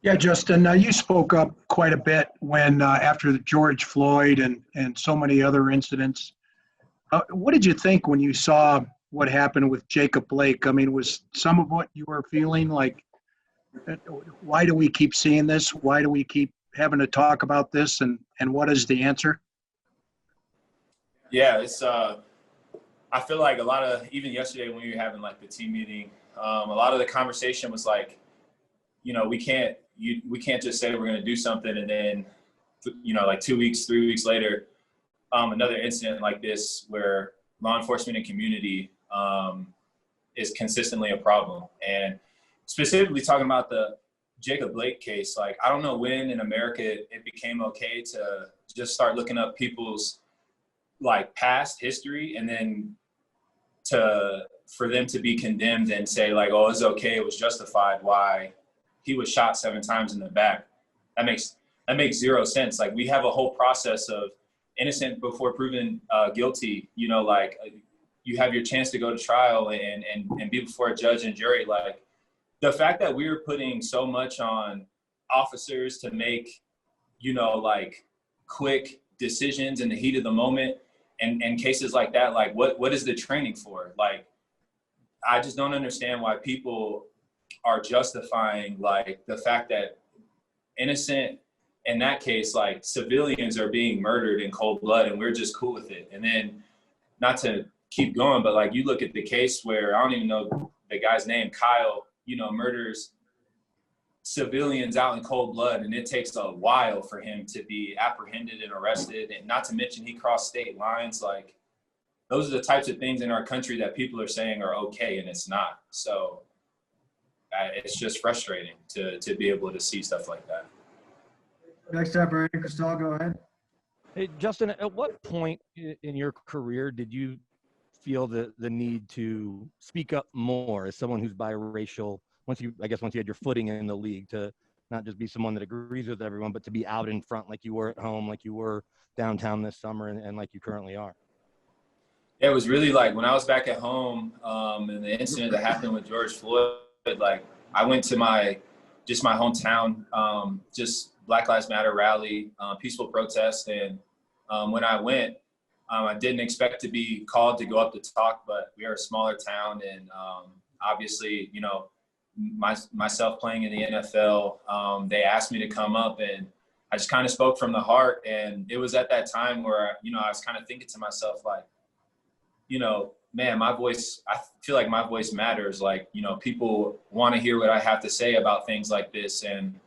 Yeah, Justin, you spoke up quite a bit when after the George Floyd and so many other incidents. What did you think when you saw what happened with Jacob Blake? I mean, was some of what you were feeling like, uh, why do we keep seeing this? Why do we keep having to talk about this? And what is the answer? Yeah, it's I feel like a lot of, even yesterday when we were having like the team meeting, a lot of the conversation was like, we can't just say we're going to do something and then, like 2 weeks, 3 weeks later, another incident like this where law enforcement and community is consistently a problem. And specifically talking about the Jacob Blake case, like I don't know when in America it became okay to just start looking up people's like past history and then for them to be condemned and say like, oh, it's okay, it was justified why he was shot 7 times in the back. That makes zero sense. Like we have a whole process of innocent before proven guilty. You have your chance to go to trial and be before a judge and jury. Like the fact that we were putting so much on officers to make, like quick decisions in the heat of the moment and cases like that, like what is the training for? Like, I just don't understand why people are justifying like the fact that innocent, in that case, like civilians are being murdered in cold blood and we're just cool with it. And then not to keep going, but like you look at the case where I don't even know the guy's name, Kyle, murders civilians out in cold blood, and it takes a while for him to be apprehended and arrested, and not to mention he crossed state lines. Like those are the types of things in our country that people are saying are okay, and it's not. So it's just frustrating to be able to see stuff like that. Next up, Brandon Cristal, go ahead. Hey, Justin, at what point in your career did you feel the need to speak up more as someone who's biracial? Once you had your footing in the league, to not just be someone that agrees with everyone, but to be out in front like you were at home, like you were downtown this summer, and like you currently are. Yeah, it was really like when I was back at home and the incident that happened with George Floyd, like I went to my hometown, just Black Lives Matter rally, peaceful protest. And when I went, I didn't expect to be called to go up to talk, but we are a smaller town. And obviously, myself playing in the NFL, they asked me to come up, and I just kind of spoke from the heart. And it was at that time where, I was kind of thinking to myself, like, man, my voice, I feel like my voice matters. Like, people want to hear what I have to say about things like this. And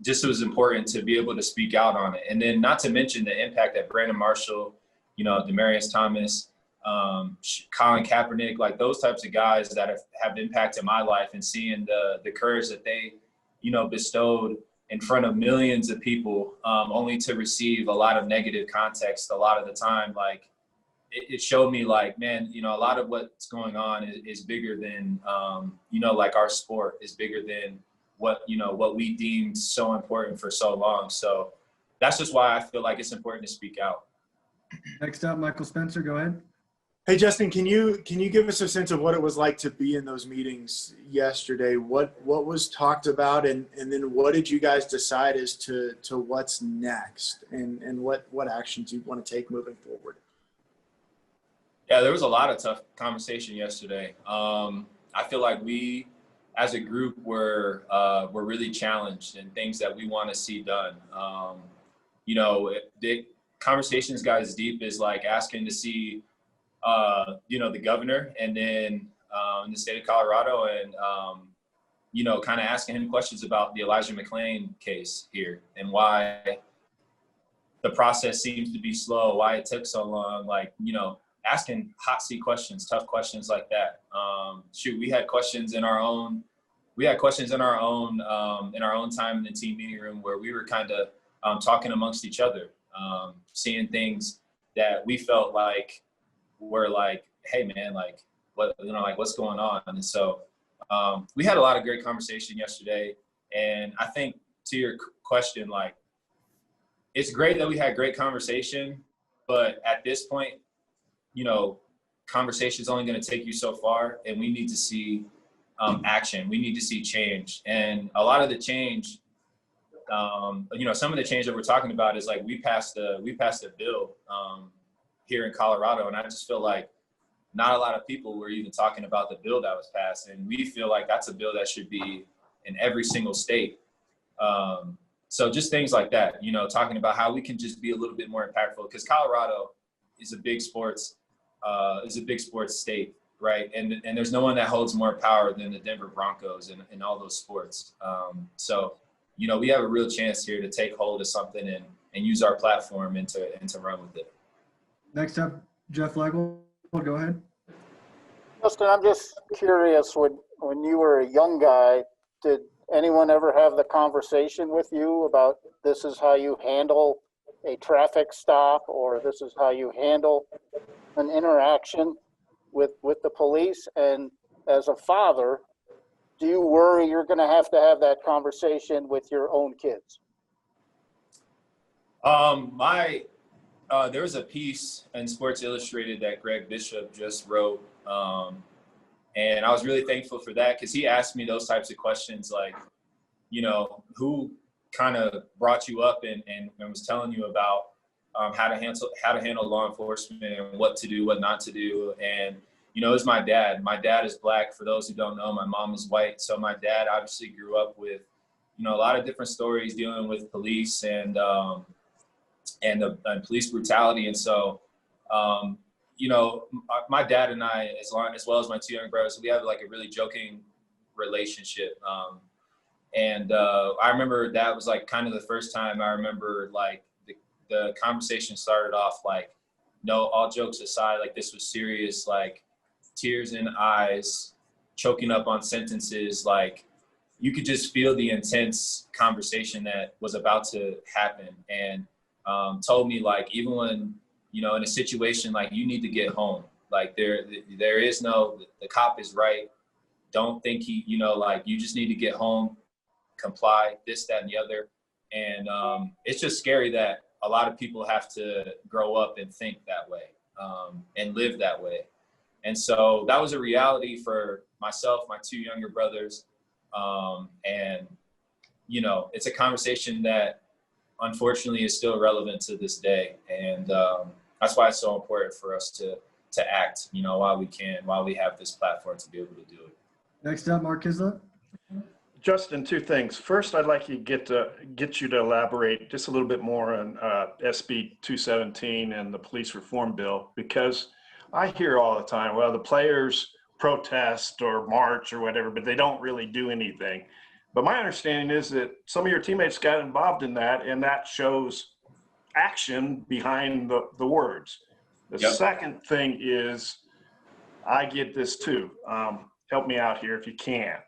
just it was important to be able to speak out on it. And then not to mention the impact that Brandon Marshall, Demaryius Thomas, Colin Kaepernick, like those types of guys that have impacted my life, and seeing the courage that they, bestowed in front of millions of people, only to receive a lot of negative context a lot of the time. Like it showed me like, man, a lot of what's going on is bigger than, like our sport is bigger than what we deemed so important for so long. So that's just why I feel like it's important to speak out. Next up, Michael Spencer, go ahead. Hey, Justin, can you give us a sense of what it was like to be in those meetings yesterday? What was talked about, and then what did you guys decide as to what's next, and what actions you want to take moving forward? Yeah, there was a lot of tough conversation yesterday. I feel like we, as a group, were really challenged in things that we want to see done. The conversations got as deep as like asking to see, the governor, and then in the state of Colorado, and kind of asking him questions about the Elijah McClain case here and why the process seems to be slow, why it took so long, like, asking hot seat questions, tough questions like that. We had questions in our own time in the team meeting room where we were kind of talking amongst each other, seeing things that we felt like were like, hey man, like what, like what's going on? And so we had a lot of great conversation yesterday. And I think to your question, like, it's great that we had great conversation, but at this point, conversation is only going to take you so far, and we need to see action. We need to see change. And a lot of the change, some of the change that we're talking about is like we passed a bill here in Colorado, and I just feel like not a lot of people were even talking about the bill that was passed, and we feel like that's a bill that should be in every single state. So just things like that, talking about how we can just be a little bit more impactful, because Colorado is a big sports state, right? And there's no one that holds more power than the Denver Broncos in all those sports. So we have a real chance here to take hold of something and use our platform and to run with it. Next up, Jeff Legel, go ahead. Justin, I'm just curious, when you were a young guy, did anyone ever have the conversation with you about this is how you handle a traffic stop, or this is how you handle an interaction with the police? And as a father, do you worry you're going to have that conversation with your own kids? There was a piece in Sports Illustrated that Greg Bishop just wrote, and I was really thankful for that, because he asked me those types of questions, like, who kind of brought you up and was telling you about how to handle law enforcement and what to do, what not to do. And it was my dad. My dad is Black. For those who don't know, my mom is white. So my dad obviously grew up with a lot of different stories dealing with police and police brutality. And so, my dad and I, as well as my two younger brothers, we have like a really joking relationship. I remember that was like kind of the first time I remember like the conversation started off like, no, all jokes aside, like this was serious, like tears in eyes, choking up on sentences, like you could just feel the intense conversation that was about to happen. And told me like, even when, in a situation like you need to get home, like there is no, the cop is right. Don't think like you just need to get home, comply, this, that, and the other. And it's just scary that a lot of people have to grow up and think that way and live that way. And so that was a reality for myself, my two younger brothers. And, it's a conversation that unfortunately is still relevant to this day. And that's why it's so important for us to act, while we can, while we have this platform to be able to do it. Next up, Mark Kislett. Justin, two things. First, I'd like to get you to elaborate just a little bit more on SB 217 and the police reform bill, because I hear all the time, well, the players protest or march or whatever, but they don't really do anything. But my understanding is that some of your teammates got involved in that, and that shows action behind the words. The Yep. second thing is, I get this too. Help me out here if you can.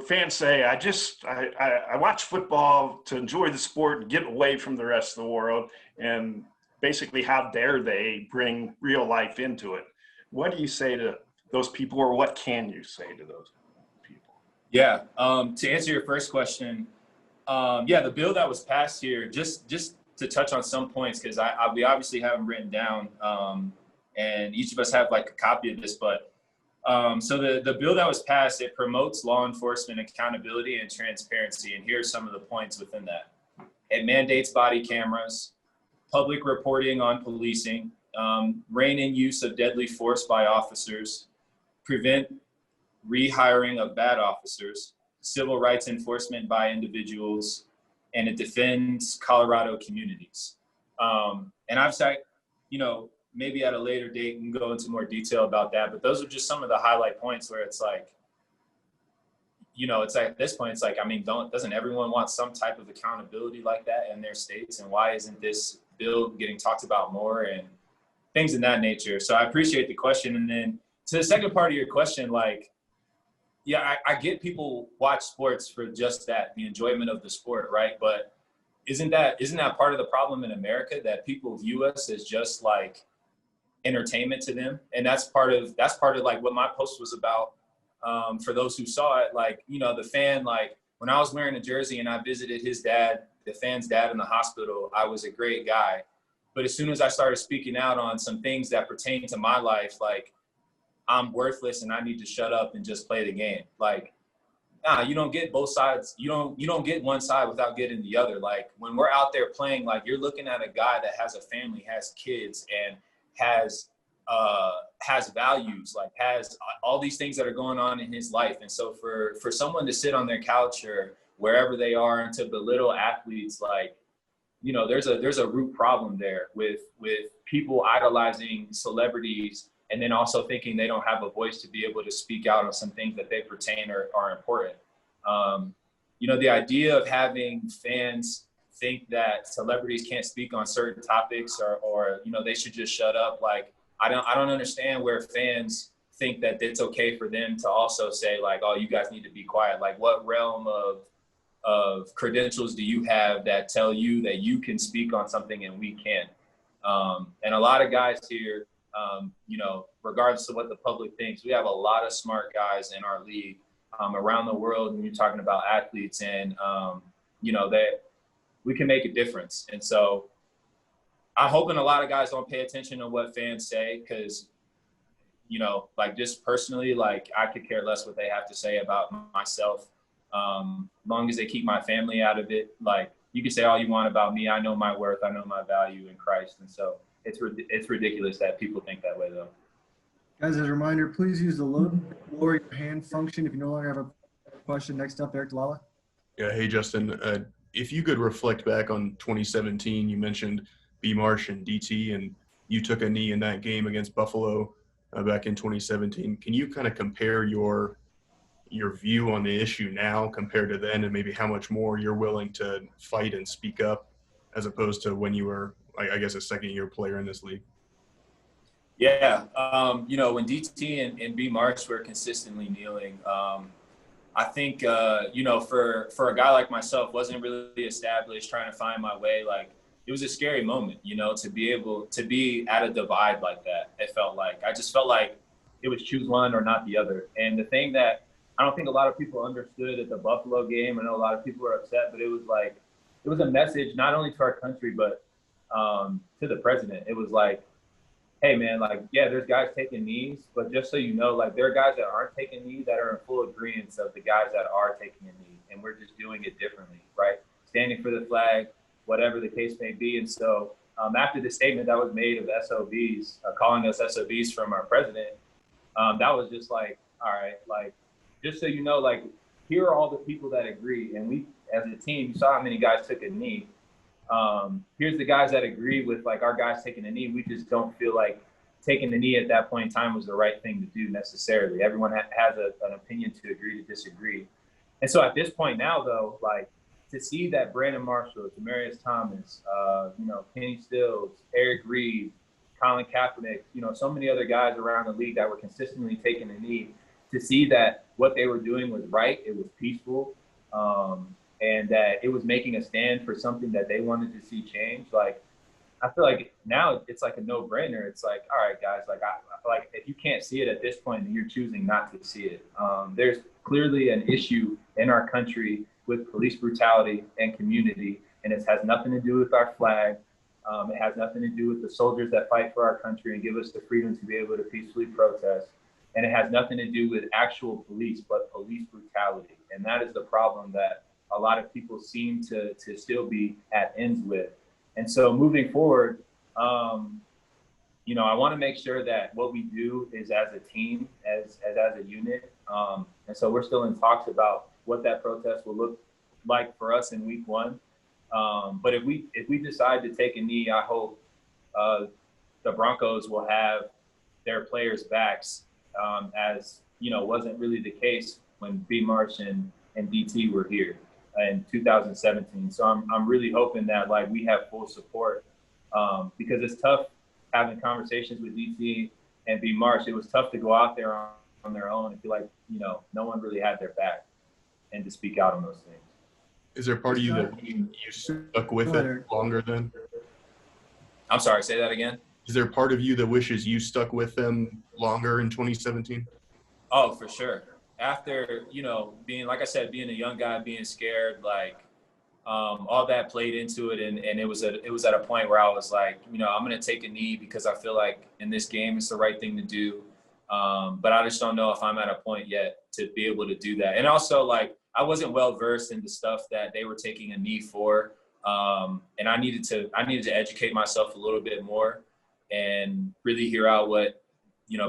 Fans say, I watch football to enjoy the sport and get away from the rest of the world. And basically, how dare they bring real life into it? What do you say to those people, or what can you say to those people? Yeah. To answer your first question, the bill that was passed here, just to touch on some points, because we obviously have them written down, and each of us have like a copy of this, but so the bill that was passed, it promotes law enforcement accountability and transparency. And here are some of the points within that. It mandates body cameras, public reporting on policing, rein in use of deadly force by officers, prevent rehiring of bad officers, civil rights enforcement by individuals, and it defends Colorado communities. And I've said, maybe at a later date we can go into more detail about that, but those are just some of the highlight points where it's like, it's like at this point, it's like, doesn't everyone want some type of accountability like that in their states? And why isn't this bill getting talked about more and things in that nature? So I appreciate the question. And then to the second part of your question, like, yeah, I get people watch sports for just that, the enjoyment of the sport, right? But isn't that part of the problem in America, that people view us as just like entertainment to them? And that's part of like what my post was about. For those who saw it, like, the fan, like when I was wearing a jersey and I visited his dad, the fan's dad, in the hospital, I was a great guy. But as soon as I started speaking out on some things that pertain to my life, like I'm worthless and I need to shut up and just play the game. Like, nah, you don't get both sides. You don't get one side without getting the other. Like when we're out there playing, like you're looking at a guy that has a family, has kids, and has values, like has all these things that are going on in his life. And so for someone to sit on their couch or wherever they are and to belittle athletes, like, you know, there's a root problem there with people idolizing celebrities and then also thinking they don't have a voice to be able to speak out on some things that they pertain or are important. You know, the idea of having fans think that celebrities can't speak on certain topics or you know, they should just shut up. Like, I don't understand where fans think that it's okay for them to also say like, oh, you guys need to be quiet. Like, what realm of credentials do you have that tell you that you can speak on something and we can't? And a lot of guys here, you know, regardless of what the public thinks, we have a lot of smart guys in our league around the world. And you're talking about athletes and, you know, that we can make a difference. And so I'm hoping a lot of guys don't pay attention to what fans say because, you know, like just personally, like I could care less what they have to say about myself. Long as they keep my family out of it, like you can say all you want about me. I know my worth. I know my value in Christ. And so it's ridiculous that people think that way though. Guys, as a reminder, please use the lower your hand function if you no longer have a question. Next up, Eric Dalala. Yeah, hey, Justin. If you could reflect back on 2017, you mentioned B. Marsh and DT, and you took a knee in that game against Buffalo back in 2017. Can you kind of compare your view on the issue now compared to then and maybe how much more you're willing to fight and speak up as opposed to when you were, I guess, a second-year player in this league? Yeah. You know, when DT and B. Marsh were consistently kneeling, I think, you know, for a guy like myself, wasn't really established, trying to find my way, like, it was a scary moment, you know, to be able to be at a divide like that. It felt like, I just felt like it was choose one or not the other. And the thing that I don't think a lot of people understood at the Buffalo game, I know a lot of people were upset, but it was like, it was a message not only to our country, but to the president. It was like, hey man, like, yeah, there's guys taking knees, but just so you know, like there are guys that aren't taking knees that are in full agreement of the guys that are taking a knee, and we're just doing it differently, right? Standing for the flag, whatever the case may be. And so after the statement that was made of SOBs, calling us SOBs from our president, that was just like, all right, like, just so you know, like, here are all the people that agree. And we, as a team, you saw how many guys took a knee. Here's the guys that agree with, like, our guys taking a knee. We just don't feel like taking the knee at that point in time was the right thing to do necessarily. Everyone has an opinion to agree to disagree. And so at this point now, though, like, to see that Brandon Marshall, Demaryius Thomas, you know, Kenny Stills, Eric Reed, Colin Kaepernick, you know, so many other guys around the league that were consistently taking a knee, to see that what they were doing was right, it was peaceful, and that it was making a stand for something that they wanted to see change. Like, I feel like now it's like a no-brainer. It's like, all right, guys, like, like if you can't see it at this point, then you're choosing not to see it. There's clearly an issue in our country with police brutality and community, and it has nothing to do with our flag. It has nothing to do with the soldiers that fight for our country and give us the freedom to be able to peacefully protest. And it has nothing to do with actual police, but police brutality. And that is the problem that a lot of people seem to still be at ends with. And so moving forward, you know, I want to make sure that what we do is as a team, as a unit. And so we're still in talks about what that protest will look like for us in week one. But if we decide to take a knee, I hope the Broncos will have their players' backs, as, you know, wasn't really the case when B. Marsh and DT were here in 2017. So I'm really hoping that, like, we have full support, because it's tough having conversations with DT and B. Marsh. It was tough to go out there on their own and feel like, you know, no one really had their back and to speak out on those things. Is there a part of you that you stuck with it longer then? I'm sorry, say that again. Is there a part of you that wishes you stuck with them longer in 2017? Oh, for sure. After, you know, being, like I said, being a young guy, being scared, like, all that played into it. And it was at a point where I was like, you know, I'm going to take a knee because I feel like in this game, it's the right thing to do. But I just don't know if I'm at a point yet to be able to do that. And also, like, I wasn't well versed in the stuff that they were taking a knee for, and I needed to educate myself a little bit more and really hear out what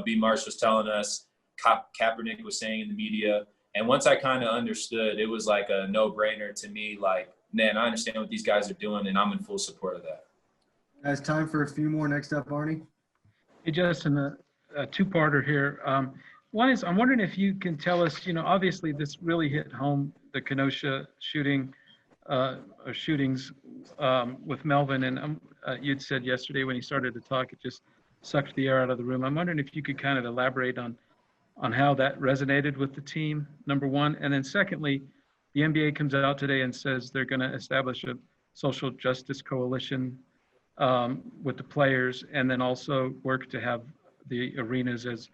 B. Marsh was telling us, Kaepernick was saying in the media. And once I kind of understood, it was like a no-brainer to me. Like, man, I understand what these guys are doing, and I'm in full support of that. Guys, time for a few more. Next up, Arnie. Hey, Justin, a two-parter here. One is, I'm wondering if you can tell us, obviously this really hit home, the Kenosha shooting, or shootings with Melvin. And you'd said yesterday when he started to talk, it just sucked the air out of the room. I'm wondering if you could kind of elaborate on how that resonated with the team, number one. And then secondly, the NBA comes out today and says they're going to establish a social justice coalition with the players, and then also work to have the arenas as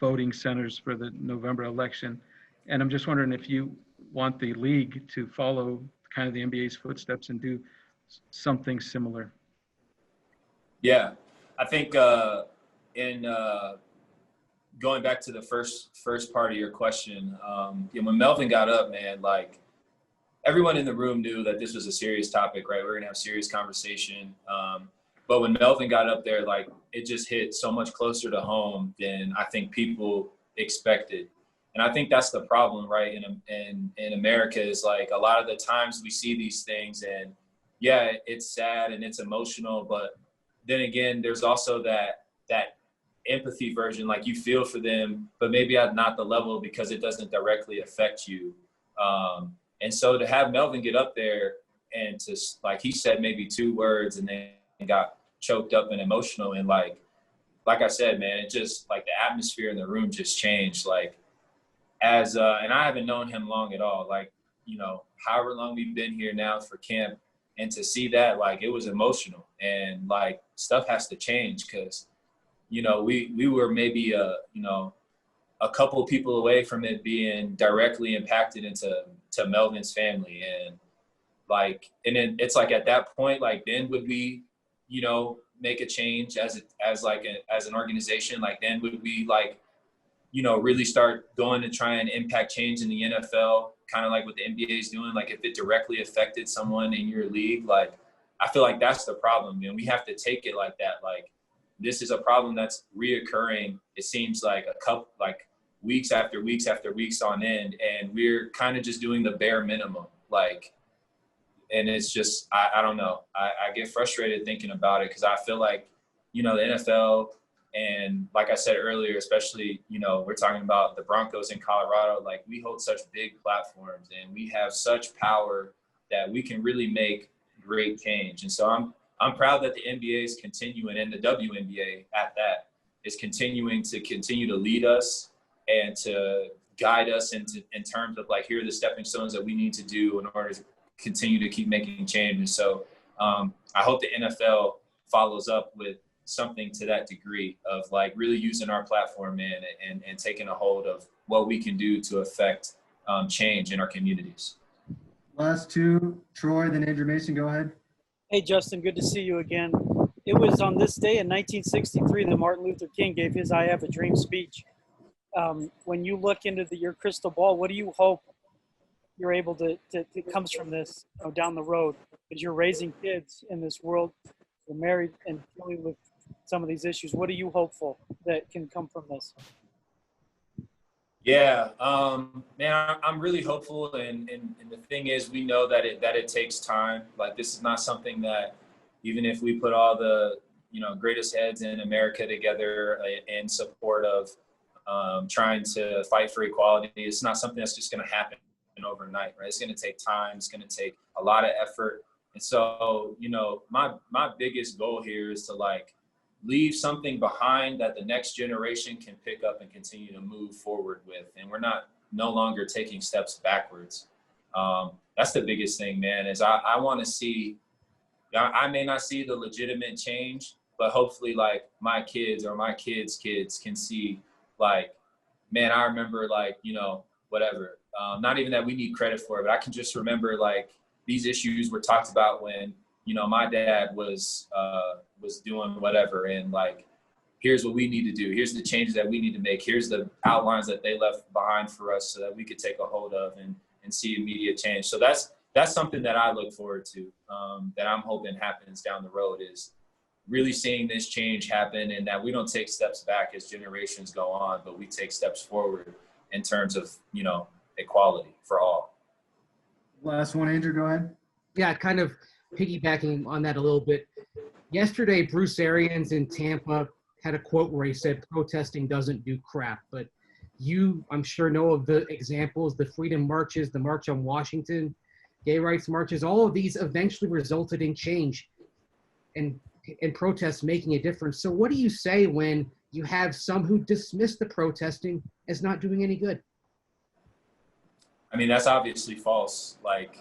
voting centers for the November election. And I'm just wondering if you want the league to follow kind of the NBA's footsteps and do something similar. Yeah, I think in going back to the first part of your question, when Melvin got up, man, like, everyone in the room knew that this was a serious topic, right? We're gonna have serious conversation. But when Melvin got up there, like, it just hit so much closer to home than I think people expected. And I think that's the problem, right? In America is, like, a lot of the times we see these things and yeah, it's sad and it's emotional, but then again, there's also that empathy version, like, you feel for them, but maybe at not the level because it doesn't directly affect you. And so to have Melvin get up there and to, like, he said maybe 2 words and then got choked up and emotional. And like I said, man, it just, like, the atmosphere in the room just changed. Like, and I haven't known him long at all, like, however long we've been here now for camp, and to see that, like, it was emotional. And, like, stuff has to change because, we were maybe a couple of people away from it being directly impacted into Melvin's family. And, like, and then it's like, at that point, like, then would we, make a change as an organization? Like, then would we, like, really start going to try and impact change in the NFL, kind of like what the NBA is doing? Like, if it directly affected someone in your league, like, I feel like that's the problem. And we have to take it like that. Like, this is a problem that's reoccurring. It seems like weeks after weeks after weeks on end, and we're kind of just doing the bare minimum. Like, and it's just, I don't know. I get frustrated thinking about it because I feel like, the NFL, and like I said earlier, especially, we're talking about the Broncos in Colorado, like, we hold such big platforms and we have such power that we can really make great change. And so I'm proud that the NBA is continuing, and the WNBA at that is continuing to lead us and to guide us in terms of, like, here are the stepping stones that we need to do in order to continue to keep making change. And so I hope the NFL follows up with something to that degree of, like, really using our platform, man, and taking a hold of what we can do to affect change in our communities. Last two, Troy, then Andrew Mason, go ahead. Hey, Justin, good to see you again. It was on this day in 1963 that Martin Luther King gave his I Have a Dream speech. When you look into your crystal ball, what do you hope you're able to comes from this down the road? Because you're raising kids in this world, you're married and dealing with some of these issues. What are you hopeful that can come from this? Yeah, man, I'm really hopeful, and the thing is, we know that it takes time. Like, this is not something that, even if we put all the greatest heads in America together in support of trying to fight for equality, it's not something that's just going to happen overnight, right? It's going to take time. It's going to take a lot of effort. And so, my biggest goal here is to, like, leave something behind that the next generation can pick up and continue to move forward with. And we're no longer taking steps backwards. That's the biggest thing, man, is I want to see, I may not see the legitimate change, but hopefully, like, my kids or my kids' kids can see, like, man, I remember, like, whatever. Not even that we need credit for it, but I can just remember, like, these issues were talked about when, my dad was doing whatever, and, like, here's what we need to do. Here's the changes that we need to make. Here's the outlines that they left behind for us so that we could take a hold of and see immediate change. So that's something that I look forward to, that I'm hoping happens down the road, is really seeing this change happen, and that we don't take steps back as generations go on, but we take steps forward in terms of, equality for all. Last one, Andrew, go ahead. Yeah, kind of piggybacking on that a little bit. Yesterday, Bruce Arians in Tampa had a quote where he said, protesting doesn't do crap. But you, I'm sure, know of the examples, the freedom marches, the March on Washington, gay rights marches. All of these eventually resulted in change and protests making a difference. So what do you say when you have some who dismiss the protesting as not doing any good? I mean, that's obviously false. Like,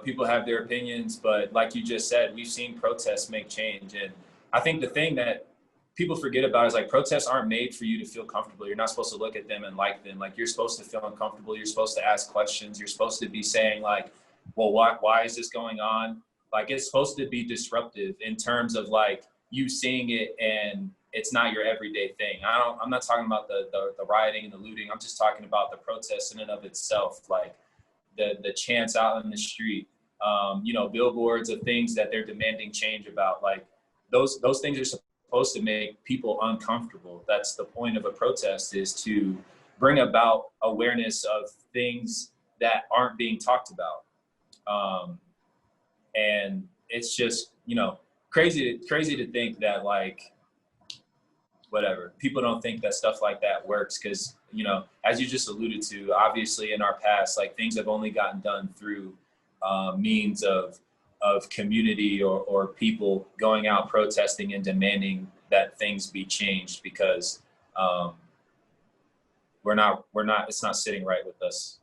people have their opinions, but like you just said, we've seen protests make change. And I think the thing that people forget about is, like, protests aren't made for you to feel comfortable. You're not supposed to look at them and like them. Like, you're supposed to feel uncomfortable. You're supposed to ask questions. You're supposed to be saying, like, well, why is this going on? Like, it's supposed to be disruptive in terms of, like, you seeing it and it's not your everyday thing. I'm not talking about the rioting and the looting. I'm just talking about the protest in and of itself, like the chants out in the street, billboards of things that they're demanding change about. Like, those things are supposed to make people uncomfortable. That's the point of a protest, is to bring about awareness of things that aren't being talked about. And it's just, crazy to think that, like, whatever, people don't think that stuff like that works, because, as you just alluded to, obviously in our past, like, things have only gotten done through means of community or people going out protesting and demanding that things be changed, because it's not sitting right with us.